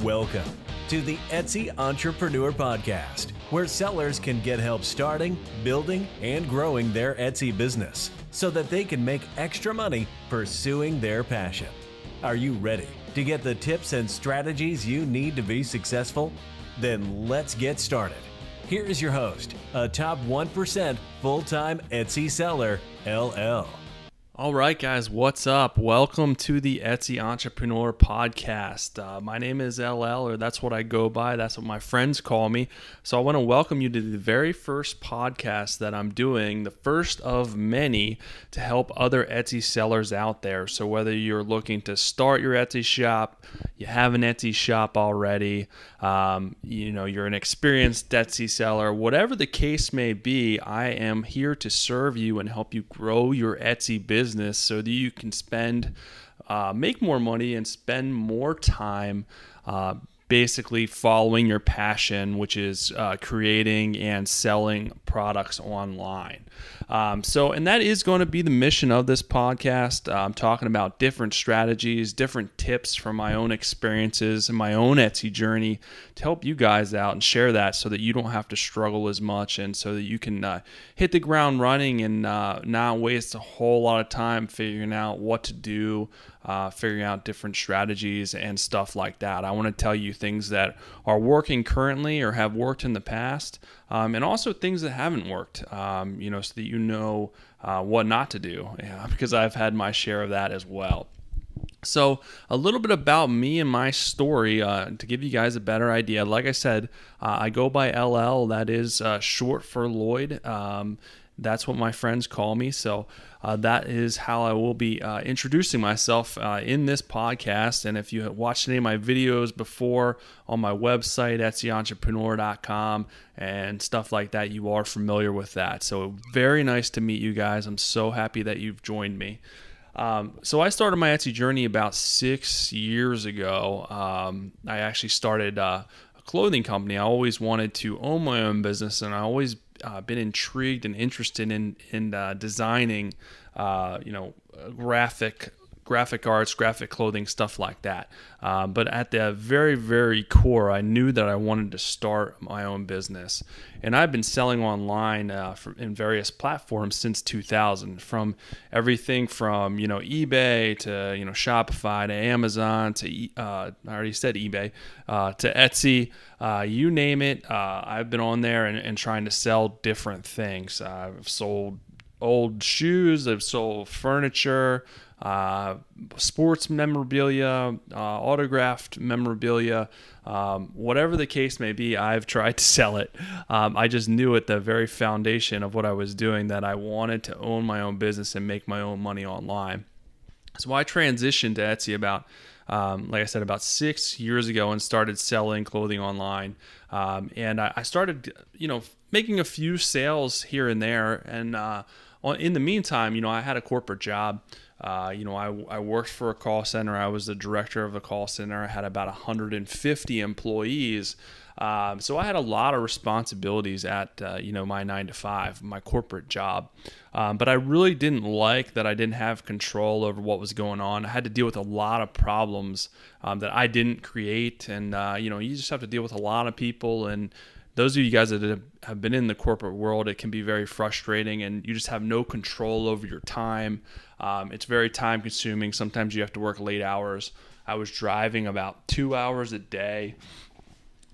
Welcome to the Etsy Entrepreneur Podcast, where sellers can get help starting, building, and growing their Etsy business so that they can make extra money pursuing their passion. Are you ready to get the tips and strategies you need to be successful? Then let's get started. Here is your host, a top 1% full-time Etsy seller, LL. All right, guys, what's up? Welcome to the Etsy Entrepreneur Podcast. My name is LL, or that's what I go by. That's what my friends call me. So I want to welcome you to the very first podcast that I'm doing, the first of many to help other Etsy sellers out there. So whether you're looking to start your Etsy shop, you have an Etsy shop already, you're an experienced Etsy seller, whatever the case may be, I am here to serve you and help you grow your Etsy business so that you can make more money and spend more time basically following your passion, which is creating and selling products online. And that is going to be the mission of this podcast. I'm talking about different strategies, different tips from my own experiences and my own Etsy journey to help you guys out and share that so that you don't have to struggle as much and so that you can hit the ground running and not waste a whole lot of time figuring out what to do, figuring out different strategies and stuff like that. I want to tell you things that are working currently or have worked in the past, and also things that haven't worked, so that you know what not to do, because I've had my share of that as well. So a little bit about me and my story to give you guys a better idea. Like I said, I go by LL. That is short for Lloyd. That's what my friends call me. So that is how I will be introducing myself in this podcast. And if you have watched any of my videos before on my website, EtsyEntrepreneur.com and stuff like that, you are familiar with that. So very nice to meet you guys. I'm so happy that you've joined me. So I started my Etsy journey about 6 years ago. I actually started a clothing company. I always wanted to own my own business, and I always been intrigued and interested in designing, graphic arts, graphic clothing, stuff like that. But at the very, very core, I knew that I wanted to start my own business. And I've been selling online in various platforms since 2000, from everything from, eBay to, Shopify to Amazon to, I already said eBay, to Etsy, you name it. I've been on there and trying to sell different things. I've sold old shoes, I've sold furniture, sports memorabilia, autographed memorabilia, whatever the case may be, I've tried to sell it. I just knew at the very foundation of what I was doing that I wanted to own my own business and make my own money online. So I transitioned to Etsy about 6 years ago and started selling clothing online. And I started, making a few sales here and there. And in the meantime, I had a corporate job. I worked for a call center. I was the director of the call center. I had about 150 employees. So I had a lot of responsibilities at, my 9-to-5, my corporate job. But I really didn't like that I didn't have control over what was going on. I had to deal with a lot of problems that I didn't create. And, you just have to deal with a lot of people. And those of you guys that have been in the corporate world, it can be very frustrating, and you just have no control over your time. It's very time consuming. Sometimes you have to work late hours. I was driving about 2 hours a day.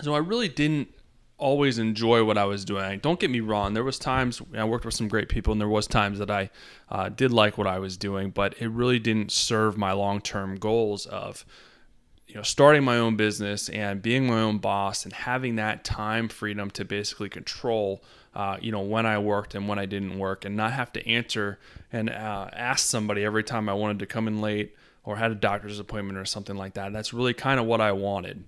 So I really didn't always enjoy what I was doing. Don't get me wrong. There was times I worked with some great people, and there was times that I did like what I was doing, but it really didn't serve my long-term goals of starting my own business and being my own boss and having that time freedom to basically control, when I worked and when I didn't work, and not have to answer and ask somebody every time I wanted to come in late or had a doctor's appointment or something like that. That's really kind of what I wanted.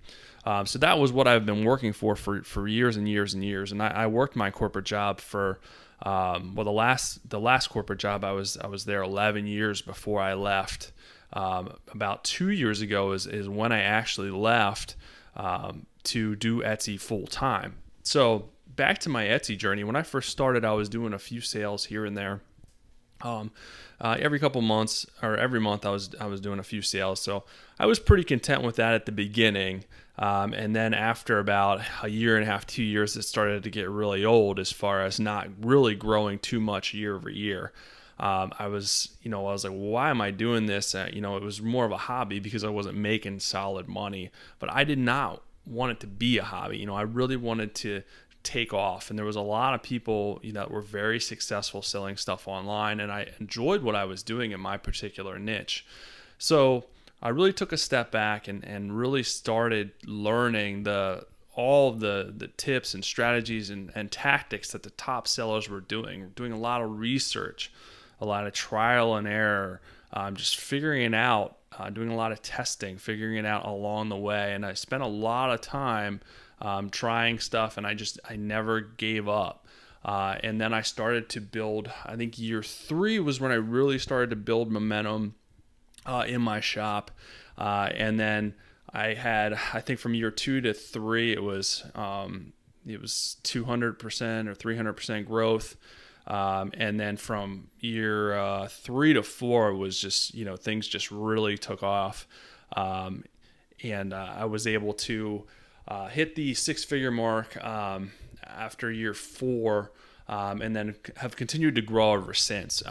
So that was what I've been working for years and years and years. And I worked my corporate job for, the last corporate job I was there 11 years before I left. About 2 years ago is when I actually left to do Etsy full time. So back to my Etsy journey. When I first started, I was doing a few sales here and there. Every couple months or every month I was doing a few sales. So I was pretty content with that at the beginning. And then after about a year and a half, 2 years, it started to get really old as far as not really growing too much year over year. I was like, well, why am I doing this? It was more of a hobby because I wasn't making solid money, but I did not want it to be a hobby. I really wanted to take off, and there was a lot of people that were very successful selling stuff online, and I enjoyed what I was doing in my particular niche. So I really took a step back and really started learning all the tips and strategies and tactics that the top sellers were doing a lot of research, a lot of trial and error, just figuring it out, doing a lot of testing, figuring it out along the way. And I spent a lot of time trying stuff, and I never gave up. And then I started to build, I think year 3 was when I really started to build momentum in my shop. And then I think from year 2 to 3, it was 200% or 300% growth. And then from year 3 to 4 was just, things just really took off. And I was able to hit the 6-figure mark after year 4, and then have continued to grow ever since.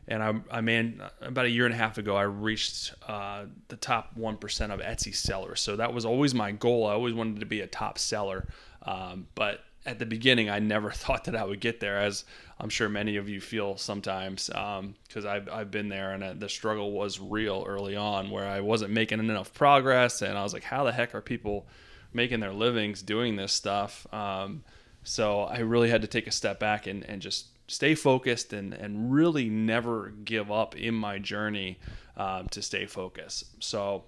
And about a year and a half ago, I reached the top 1% of Etsy sellers. So that was always my goal. I always wanted to be a top seller. But at the beginning, I never thought that I would get there, as I'm sure many of you feel sometimes, because I've been there, and the struggle was real early on, where I wasn't making enough progress, and I was like, how the heck are people making their livings doing this stuff? So I really had to take a step back and just stay focused and really never give up in my journey to stay focused. So,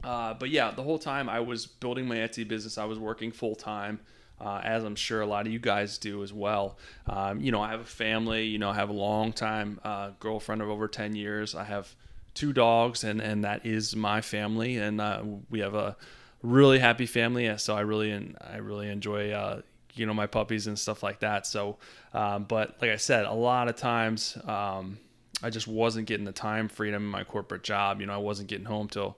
but yeah, the whole time I was building my Etsy business, I was working full time. As I'm sure a lot of you guys do as well. I have a family, I have a long time girlfriend of over 10 years. I have 2 dogs, and that is my family. And we have a really happy family. So I really enjoy, my puppies and stuff like that. So, but like I said, a lot of times I just wasn't getting the time freedom in my corporate job. I wasn't getting home till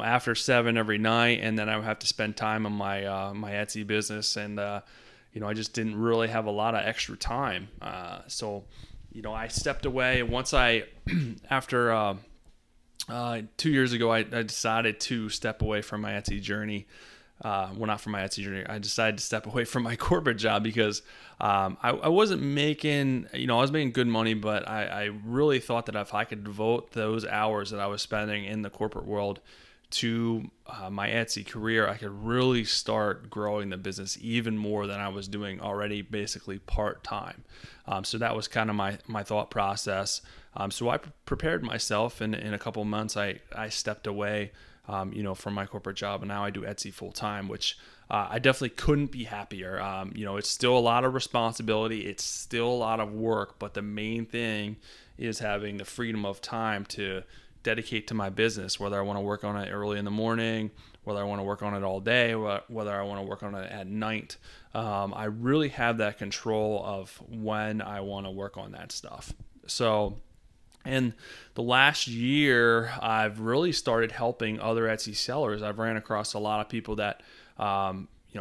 after 7 every night, and then I would have to spend time on my my Etsy business, and I just didn't really have a lot of extra time. So I stepped away once after 2 years ago, I decided to step away from my Etsy journey. Well, not from my Etsy journey. I decided to step away from my corporate job because I wasn't making, I was making good money, but I really thought that if I could devote those hours that I was spending in the corporate world to my Etsy career, I could really start growing the business even more than I was doing already, basically part-time. So that was kind of my thought process. So I prepared myself, and in a couple of months, I stepped away from my corporate job, and now I do Etsy full time, which I definitely couldn't be happier. It's still a lot of responsibility. It's still a lot of work, but the main thing is having the freedom of time to dedicate to my business, whether I want to work on it early in the morning, whether I want to work on it all day, whether I want to work on it at night. I really have that control of when I want to work on that stuff. So, and the last year, I've really started helping other Etsy sellers. I've ran across a lot of people that,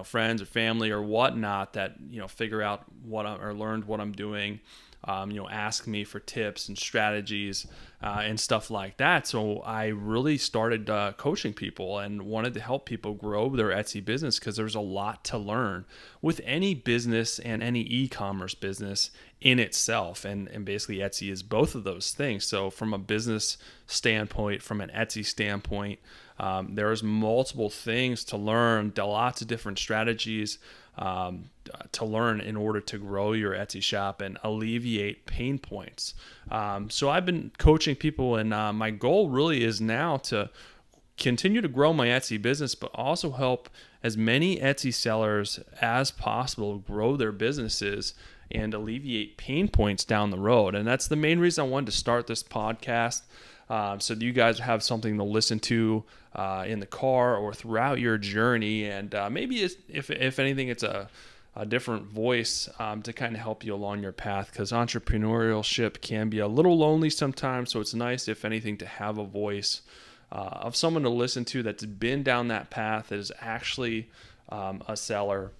friends or family or whatnot that, figure out or learned what I'm doing, ask me for tips and strategies and stuff like that. So I really started coaching people and wanted to help people grow their Etsy business, because there's a lot to learn with any business and any e-commerce business in itself. And basically Etsy is both of those things. So from a business standpoint, from an Etsy standpoint, there's multiple things to learn, lots of different strategies to learn in order to grow your Etsy shop and alleviate pain points. So I've been coaching people, and my goal really is now to continue to grow my Etsy business, but also help as many Etsy sellers as possible grow their businesses and alleviate pain points down the road. And that's the main reason I wanted to start this podcast, so that you guys have something to listen to in the car or throughout your journey. And maybe if anything, it's a a different voice to kind of help you along your path, because entrepreneurship can be a little lonely sometimes. So it's nice, if anything, to have a voice of someone to listen to that's been down that path, that is actually a seller,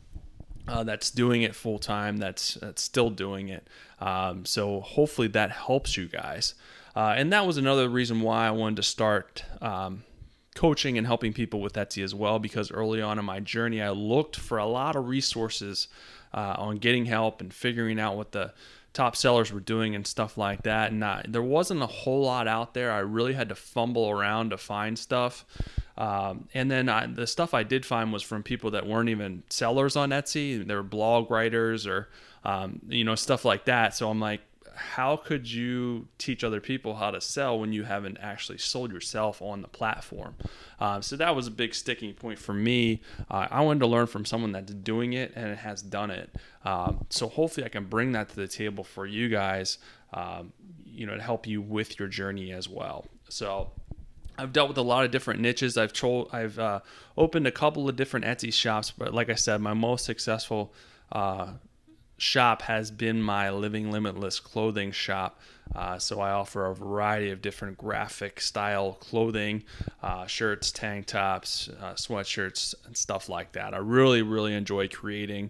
that's doing it full time, that's still doing it. So hopefully that helps you guys. And that was another reason why I wanted to start coaching and helping people with Etsy as well, because early on in my journey, I looked for a lot of resources on getting help and figuring out what the top sellers were doing and stuff like that. And there wasn't a whole lot out there. I really had to fumble around to find stuff. And then the stuff I did find was from people that weren't even sellers on Etsy. They were blog writers or, stuff like that. So I'm like, how could you teach other people how to sell when you haven't actually sold yourself on the platform? So that was a big sticking point for me. I wanted to learn from someone that's doing it and has done it. So hopefully I can bring that to the table for you guys, to help you with your journey as well. So I've dealt with a lot of different niches. I've opened a couple of different Etsy shops, but like I said, my most successful shop has been my Living Limitless clothing shop. So I offer a variety of different graphic style clothing, shirts, tank tops, sweatshirts, and stuff like that. I really, really enjoy creating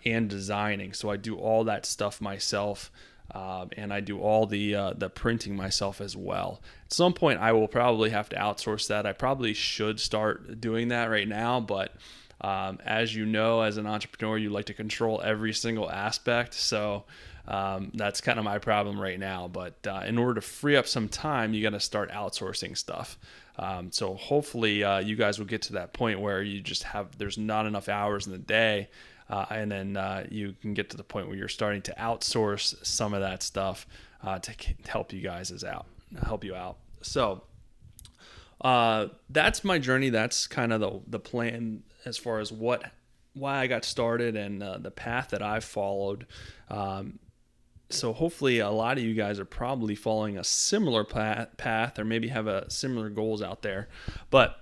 and designing. So I do all that stuff myself. And I do all the printing myself as well. At some point, I will probably have to outsource that. I probably should start doing that right now, but as you know, as an entrepreneur, you like to control every single aspect. So that's kind of my problem right now. But in order to free up some time, you got to start outsourcing stuff. So hopefully you guys will get to that point where you just there's not enough hours in the day. And then you can get to the point where you're starting to outsource some of that stuff to help you out. So that's my journey. That's kind of the plan as far as why I got started and the path that I've followed. So hopefully a lot of you guys are probably following a similar path or maybe have similar goals out there. But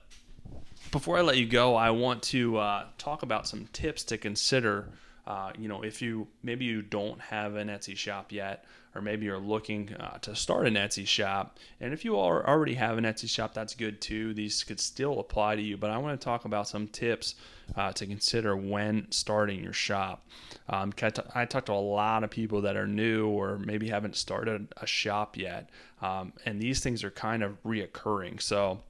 before I let you go, I want to talk about some tips to consider. If maybe you don't have an Etsy shop yet, or maybe you're looking to start an Etsy shop. And if you already have an Etsy shop, that's good too. These could still apply to you, but I want to talk about some tips to consider when starting your shop. I talk to a lot of people that are new or maybe haven't started a shop yet, and these things are kind of reoccurring. So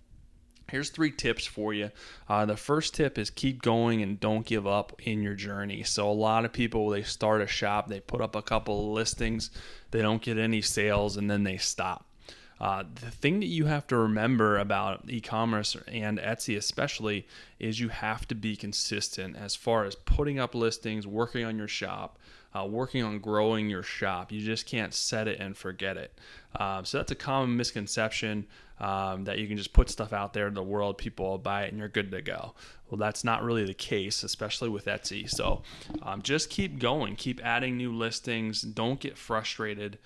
here's 3 tips for you. The first tip is keep going and don't give up in your journey. So a lot of people, they start a shop, they put up a couple of listings, they don't get any sales, and then they stop. The thing that you have to remember about e-commerce and Etsy especially is you have to be consistent as far as putting up listings, working on your shop, working on growing your shop. You just can't set it and forget it. So that's a common misconception, that you can just put stuff out there in the world, people will buy it, and you're good to go. Well, that's not really the case, especially with Etsy. So just keep going, keep adding new listings. Don't get frustrated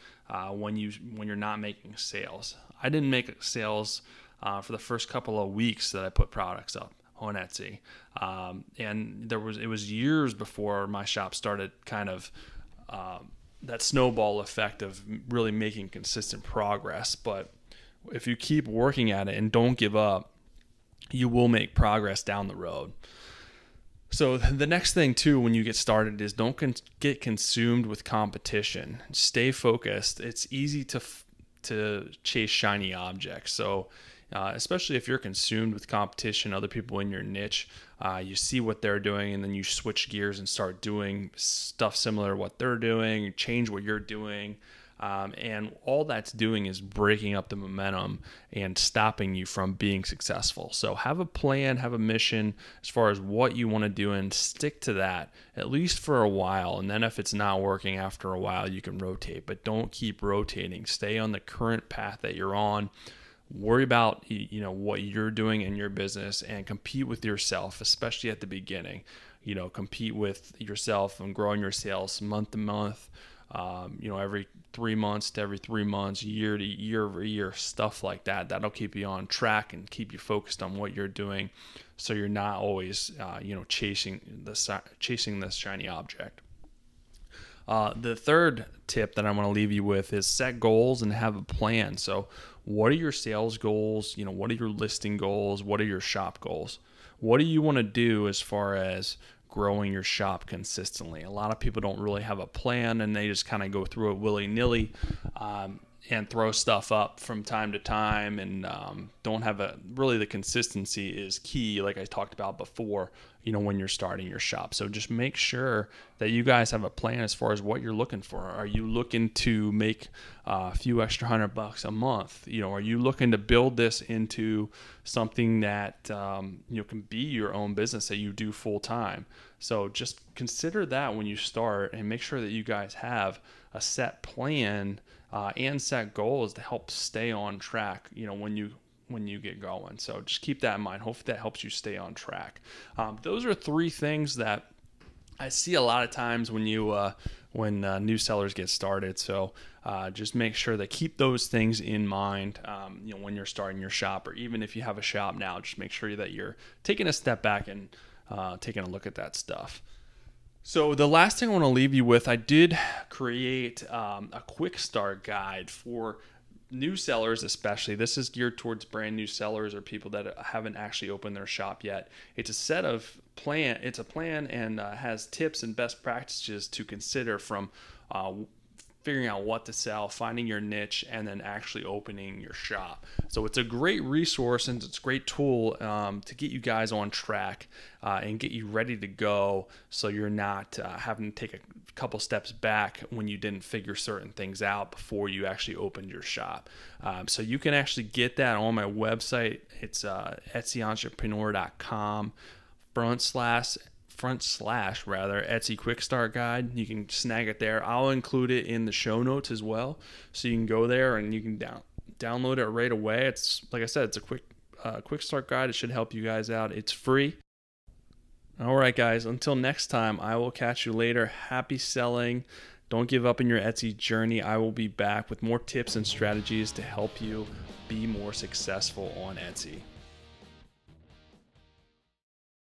when you're not making sales. I didn't make sales for the first couple of weeks that I put products up on Etsy, and it was years before my shop started kind of that snowball effect of really making consistent progress. But if you keep working at it and don't give up, you will make progress down the road. So the next thing too, when you get started, is don't get consumed with competition. Stay focused. It's easy to chase shiny objects. So especially if you're consumed with competition, other people in your niche, you see what they're doing and then you switch gears and start doing stuff similar to what they're doing, change what you're doing. And all that's doing is breaking up the momentum and stopping you from being successful. So have a plan, have a mission as far as what you want to do, and stick to that at least for a while. And then if it's not working after a while, you can rotate, but don't keep rotating. Stay on the current path that you're on. Worry about what you're doing in your business and compete with yourself, especially at the beginning. Compete with yourself and growing your sales month to month, every 3 months to every 3 months, year to year over year, stuff like that. That'll keep you on track and keep you focused on what you're doing, so you're not always, chasing this shiny object. The third tip that I want to leave you with is set goals and have a plan. So what are your sales goals? What are your listing goals? What are your shop goals? What do you want to do as far as growing your shop consistently? A lot of people don't really have a plan, and they just kind of go through it willy-nilly and throw stuff up from time to time, and don't have the consistency is key, like I talked about before, when you're starting your shop. So just make sure that you guys have a plan as far as what you're looking for. Are you looking to make a few extra $100 a month? Are you looking to build this into something that can be your own business that you do full time? So just consider that when you start, and make sure that you guys have a set plan and set goals to help stay on track, when you get going. So just keep that in mind. Hopefully that helps you stay on track. Those are 3 things that I see a lot of times when new sellers get started. So just make sure that keep those things in mind, when you're starting your shop, or even if you have a shop now, just make sure that you're taking a step back and taking a look at that stuff. So the last thing I want to leave you with, I did create a quick start guide for new sellers, especially. This is geared towards brand new sellers or people that haven't actually opened their shop yet. It's a set of plan. It's a plan and has tips and best practices to consider from figuring out what to sell, finding your niche, and then actually opening your shop. So it's a great resource, and it's a great tool to get you guys on track and get you ready to go, so you're not having to take a couple steps back when you didn't figure certain things out before you actually opened your shop. So you can actually get that on my website. It's EtsyEntrepreneur.com / Etsy Quick Start Guide. You can snag it there. I'll include it in the show notes as well, so you can go there and you can download it right away. It's, like I said, it's a quick start guide. It should help you guys out. It's free. All right, guys, until next time, I will catch you later. Happy selling. Don't give up in your Etsy journey. I will be back with more tips and strategies to help you be more successful on Etsy.